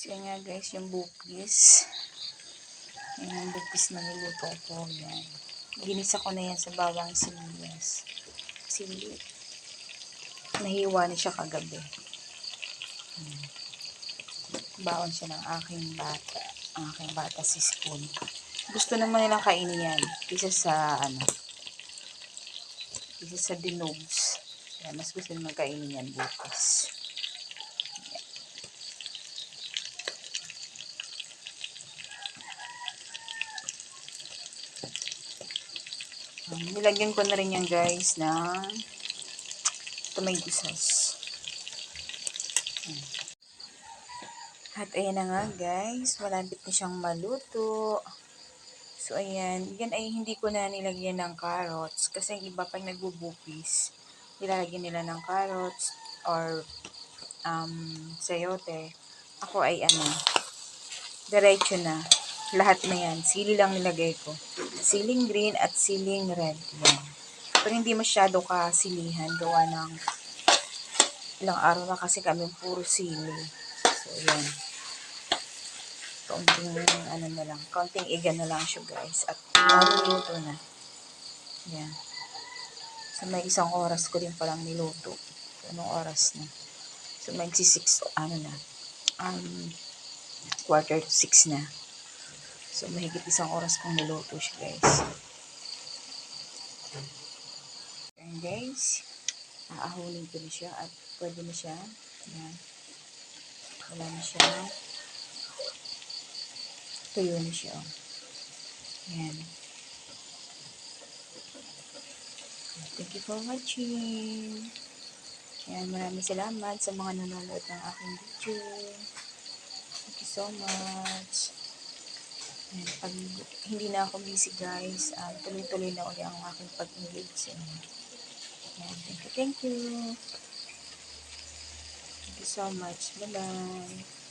So, yan nga guys, yung bupis. Yan yung bupis na niluto ko. Yan. Ginisa ko na yan sa bawang sibuyas. Kasi nahiwa na siya kagabi. Baon siya ng aking bata. Ang aking bata si Spoon. Gusto naman nilang kainin yan. Isa sa dinogs. Yan, mas gusto naman kainin yan bukas. Nilagyan ko na rin yan guys ng tomato sauce. At ayan na nga guys, malapit na siyang maluto. So ayan, yan ay hindi ko na nilagyan ng carrots. Kasi yung iba pag nagbubupis, nilalagyan nila ng carrots or sayote. Ako ay diretso na. Lahat na yan. Sili lang nilagay ko. Siling green at siling red. Yan. Pero hindi masyado kasilihan. Gawa ng ilang araw na kasi kami puro sili. So yan. Kaunting na lang. Kaunting iga na lang siya guys. At maluluto na. Yan. So may isang oras ko din palang niluto. So anong oras na? So may 6, quarter to 6 na. So mahigit isang oras kong niluto siya guys. And guys, aahulin ko na siya at pwede na siya. Yan. Wala na siya. Tuyo na siya. Yan. Thank you for watching. Yan, maraming salamat sa mga nanonood ng aking video. Thank you so much. Yan, pag hindi na ako busy guys, tuloy-tuloy na ulit ang aking pag-engage sa inyo. Yan, thank you. Thank you so much. Bye-bye.